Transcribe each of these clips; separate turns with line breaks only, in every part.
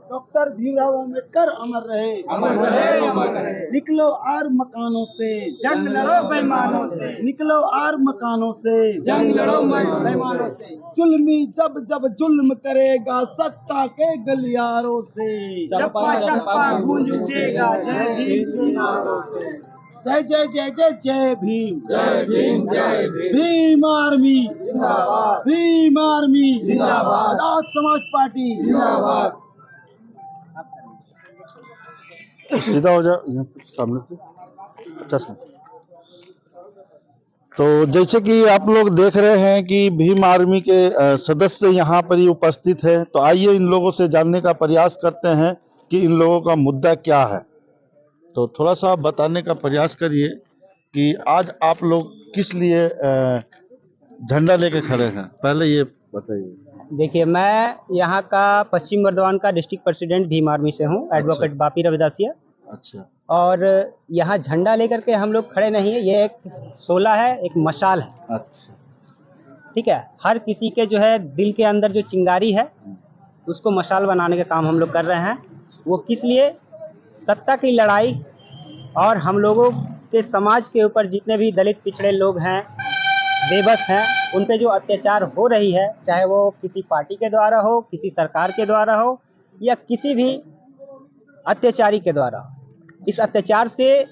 Doctor Bhimrao Ambedkar अमर रहे,
अमर रहे, अमर रहे।
निकलो आर मकानों से,
जंग लड़ो बेईमानों से,
निकलो आर मकानों से,
जंग लड़ो बेईमानों से।
जुल्मी जब जब जुल्म करेगा सत्ता के गलियारों से,
चप्पा चप्पा गूंज उठेगा जय भीम के नारों से।
जय जय जय जय जय भीम,
जय भीम, जय भीम।
भीम आर्मी
जिंदाबाद,
भीम आर्मी
जिंदाबाद।
आजाद समाज पार्टी
जिंदाबाद।
सीधा हो जाओ यहाँ पे सामने से। अच्छा सर, तो जैसे कि आप लोग देख रहे हैं कि भीम आर्मी के सदस्य यहाँ पर ही उपस्थित है, तो आइए इन लोगों से जानने का प्रयास करते हैं कि इन लोगों का मुद्दा क्या है। तो थोड़ा सा बताने का प्रयास करिए कि आज आप लोग किस लिए झंडा लेके खड़े हैं, पहले ये बताइए।
देखिए, मैं यहाँ का पश्चिम बर्धमान का डिस्ट्रिक्ट प्रेसिडेंट भीम आर्मी से हूँ, एडवोकेट बापी रविदासिया।
अच्छा।
और यहाँ झंडा लेकर के हम लोग खड़े नहीं है, ये एक शोला है, एक मशाल है।
अच्छा,
ठीक है, हर किसी के जो है दिल के अंदर जो चिंगारी है उसको मशाल बनाने का काम हम लोग कर रहे हैं। वो किस लिए? सत्ता की लड़ाई और हम लोगों के समाज के ऊपर जितने भी दलित पिछड़े लोग हैं, बेबस हैं, उन पे जो अत्याचार हो रही है, चाहे वो किसी पार्टी के द्वारा हो, किसी सरकार के द्वारा हो या किसी भी अत्याचारी के द्वारा हो, इस अत्याचार से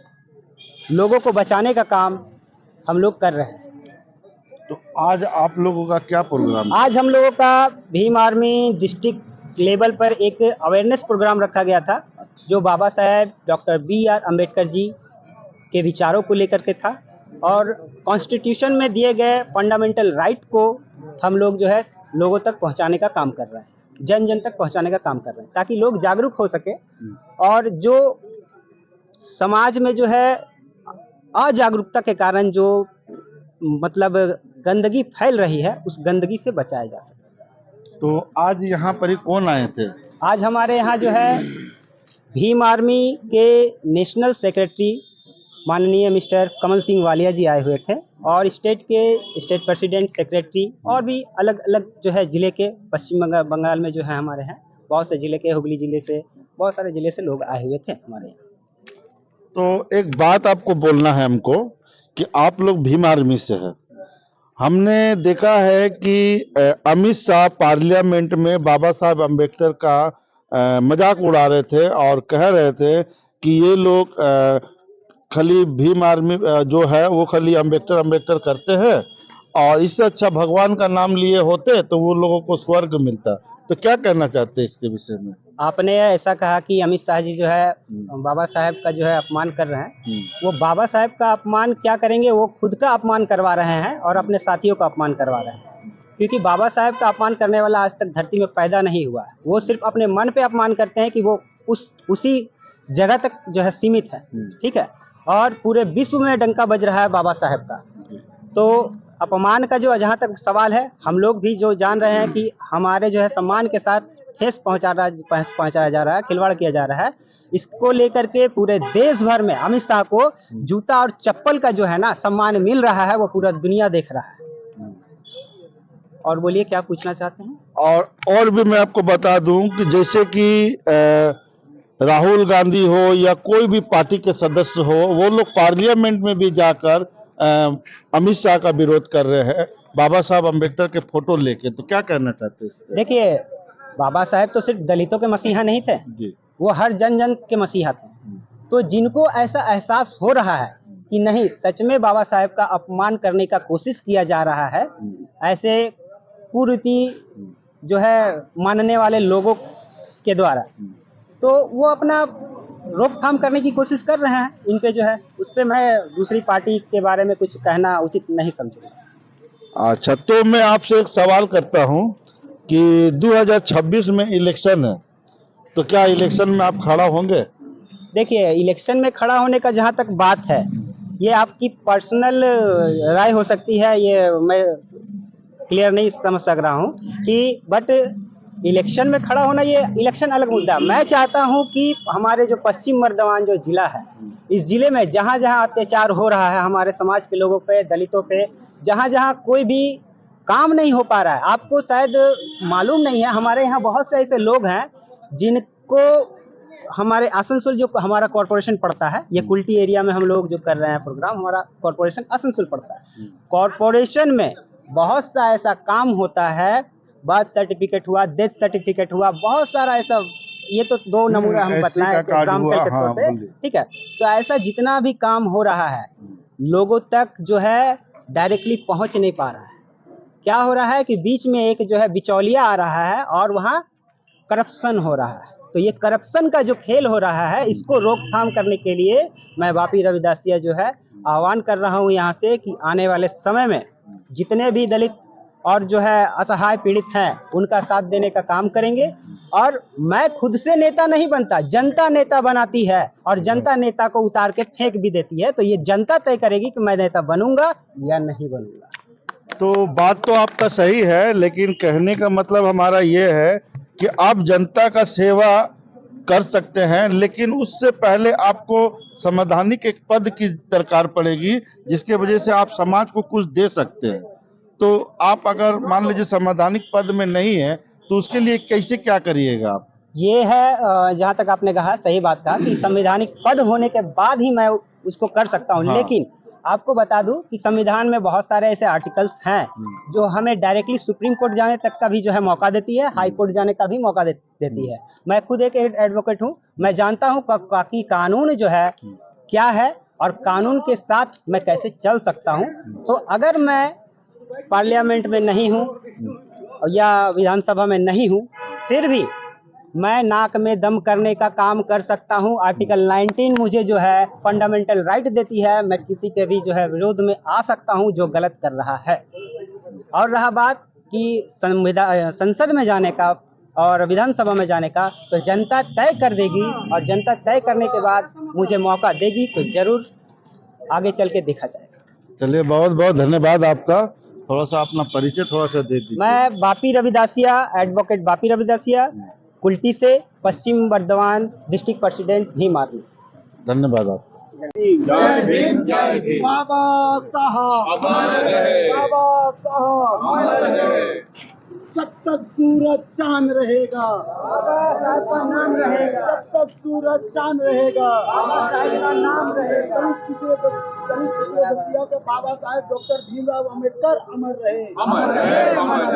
लोगों को बचाने का काम हम लोग कर रहे हैं।
तो आज आप लोगों का क्या प्रोग्राम?
आज हम लोगों का भीम आर्मी डिस्ट्रिक्ट लेवल पर एक अवेयरनेस प्रोग्राम रखा गया था, जो बाबा साहेब डॉक्टर BR अम्बेडकर जी के विचारों को लेकर के था और कॉन्स्टिट्यूशन में दिए गए फंडामेंटल राइट को हम लोग जो है लोगों तक पहुंचाने का काम कर रहे हैं, जन जन तक पहुंचाने का काम कर रहे हैं, ताकि लोग जागरूक हो सके। और जो समाज में जो है अजागरूकता के कारण जो मतलब गंदगी फैल रही है, उस गंदगी से बचाया जा सके।
तो आज यहाँ पर ही कौन आए थे?
आज हमारे यहाँ जो है भीम आर्मी के नेशनल सेक्रेटरी माननीय मिस्टर कमल सिंह वालिया जी आए हुए थे, और स्टेट प्रेसिडेंट, सेक्रेटरी और भी अलग अलग जो है जिले के, पश्चिम बंगाल में जो है हमारे हैं बहुत से जिले के, हुगली जिले से, बहुत सारे जिले से लोग आए हुए थे हमारे यहाँ।
तो एक बात आपको बोलना है हमको कि आप लोग भीम आर्मी से हैं। हमने देखा है कि अमित शाह पार्लियामेंट में बाबा साहब अम्बेडकर का मजाक उड़ा रहे थे और कह रहे थे कि ये लोग खाली भीम आर्मी जो है वो खाली अम्बेडकर करते हैं, और इससे अच्छा भगवान का नाम लिए होते तो वो लोगों को स्वर्ग मिलता। तो क्या कहना चाहते हैं इसके विषय में?
आपने ऐसा कहा कि अमित शाह जी जो है बाबा साहेब का जो है अपमान कर रहे हैं। वो बाबा साहेब का अपमान क्या करेंगे, वो खुद का अपमान करवा रहे हैं और अपने साथियों का अपमान करवा रहे हैं, क्योंकि बाबा साहेब का अपमान करने वाला आज तक धरती में पैदा नहीं हुआ है। वो सिर्फ अपने मन पे अपमान करते हैं कि वो उसी जगह तक जो है सीमित है। ठीक है, और पूरे विश्व में डंका बज रहा है बाबा साहेब का। तो अपमान का जो जहाँ तक सवाल है, हम लोग भी जो जान रहे हैं कि हमारे जो है सम्मान के साथ ठेस पहुंचाया जा रहा है, खिलवाड़ किया जा रहा है। इसको लेकर के पूरे देश भर में अमित शाह को जूता और चप्पल का जो है ना सम्मान मिल रहा है, वो पूरा दुनिया देख रहा है। और बोलिए, क्या पूछना चाहते हैं?
और भी मैं आपको बता दूं कि जैसे कि राहुल गांधी हो या कोई भी पार्टी के सदस्य हो, वो लोग पार्लियामेंट में भी जाकर अमित शाह का विरोध कर रहे हैं बाबा साहब अम्बेडकर के फोटो लेके। तो क्या कहना चाहते हैं?
देखिए, बाबा साहेब तो सिर्फ दलितों के मसीहा नहीं थे
जी,
वो हर जन जन के मसीहा थे। तो जिनको ऐसा एहसास हो रहा है कि नहीं, सच में बाबा साहेब का अपमान करने का कोशिश किया जा रहा है, ऐसे कुरीति जो है मानने वाले लोगों के द्वारा, तो वो अपना रोकथाम करने की कोशिश कर रहे हैं। इन पे जो है, उस पर मैं दूसरी पार्टी के बारे में कुछ कहना उचित नहीं समझूंगा।
अच्छा, तो मैं आपसे एक सवाल करता हूं कि 2026 में इलेक्शन है, तो क्या इलेक्शन में आप खड़ा होंगे?
देखिए, इलेक्शन में खड़ा होने का जहाँ तक बात है, ये आपकी पर्सनल राय हो सकती है, ये मैं क्लियर नहीं समझ सक रहा हूँ कि, बट इलेक्शन में खड़ा होना, ये इलेक्शन अलग मुद्दा। मैं चाहता हूँ कि हमारे जो पश्चिम बर्धमान जो जिला है, इस जिले में जहाँ जहाँ अत्याचार हो रहा है हमारे समाज के लोगों पे, दलितों पे, जहाँ जहाँ कोई भी काम नहीं हो पा रहा है, आपको शायद मालूम नहीं है, हमारे यहाँ बहुत से ऐसे लोग हैं जिनको आपको हमारे आसनसोल जो हमारा कॉरपोरेशन पड़ता है, ये कुल्टी एरिया में हम लोग जो कर रहे हैं प्रोग्राम, हमारा कॉरपोरेशन आसनसोल पड़ता है। कॉरपोरेशन में बहुत सा ऐसा काम होता है, बर्थ सर्टिफिकेट हुआ, डेथ सर्टिफिकेट हुआ, बहुत सारा ऐसा, ये तो 2 नमूने हम
SC
बताएं
का कार्ड
एग्जाम्पल
हुआ,
के तौर
हाँ,
पे,
बोलिए।
ठीक है। तो ऐसा जितना भी काम हो रहा है लोगों तक जो है डायरेक्टली पहुंच नहीं पा रहा है। क्या हो रहा है कि बीच में एक जो है बिचौलिया आ रहा है और वहाँ करप्शन हो रहा है। तो ये करप्शन का जो खेल हो रहा है, इसको रोकथाम करने के लिए मैं बापी रविदासिया जो है आह्वान कर रहा हूँ यहाँ से कि आने वाले समय में जितने भी दलित और जो है असहाय पीड़ित हैं उनका साथ देने का काम करेंगे। और मैं खुद से नेता नहीं बनता, जनता नेता बनाती है और जनता नेता को उतार के फेंक भी देती है। तो ये जनता तय करेगी कि मैं नेता बनूंगा या नहीं बनूंगा।
तो बात तो आपका सही है, लेकिन कहने का मतलब हमारा ये है कि आप जनता का सेवा कर सकते हैं, लेकिन उससे पहले आपको संवैधानिक एक पद की दरकार पड़ेगी जिसके वजह से आप समाज को कुछ दे सकते हैं। तो आप अगर मान लीजिए संवैधानिक पद में नहीं है तो उसके लिए कैसे क्या करिएगा आप?
ये है जहाँ तक आपने कहा, सही बात कहा कि संवैधानिक पद होने के बाद ही मैं उसको कर सकता हूँ।
हाँ।
लेकिन आपको बता दूं कि संविधान में बहुत सारे ऐसे आर्टिकल्स हैं जो हमें डायरेक्टली सुप्रीम कोर्ट जाने तक का भी जो है मौका देती है, हाई कोर्ट जाने का भी मौका देती है। मैं खुद एक एडवोकेट हूँ, मैं जानता हूँ कि कानून जो है क्या है और कानून के साथ मैं कैसे चल सकता हूँ। तो अगर मैं पार्लियामेंट में नहीं हूँ या विधानसभा में नहीं हूँ, फिर भी मैं नाक में दम करने का काम कर सकता हूं। आर्टिकल 19 मुझे जो है फंडामेंटल राइट देती है, मैं किसी के भी जो है विरोध में आ सकता हूं जो गलत कर रहा है। और रहा बात कि संसद में जाने का और विधानसभा में जाने का, तो जनता तय कर देगी और जनता तय करने के बाद मुझे मौका देगी तो जरूर आगे चल के देखा जाएगा।
चलिए, बहुत बहुत धन्यवाद आपका। थोड़ा सा अपना परिचय थोड़ा सा दे दीजिए।
मैं बापी रविदासिया, एडवोकेट बापी रविदासिया, कुल्टी से, Paschim Bardhaman district president Bhim army.
धन्यवाद आपका।
जय भीम, जय भीम।
बाबा साहब
अमर रहे,
बाबा साहब
अमर रहे।
जब तक सूरज चांद रहेगा
बाबा साहब का नाम रहेगा,
जब तक सूरज चांद रहेगा
बाबा साहब का नाम रहेगा।
दलित पिछड़े बस्तियों के बाबा साहेब डॉक्टर भीमराव अम्बेडकर अमर रहे।
अमर रहे, अमर रहे।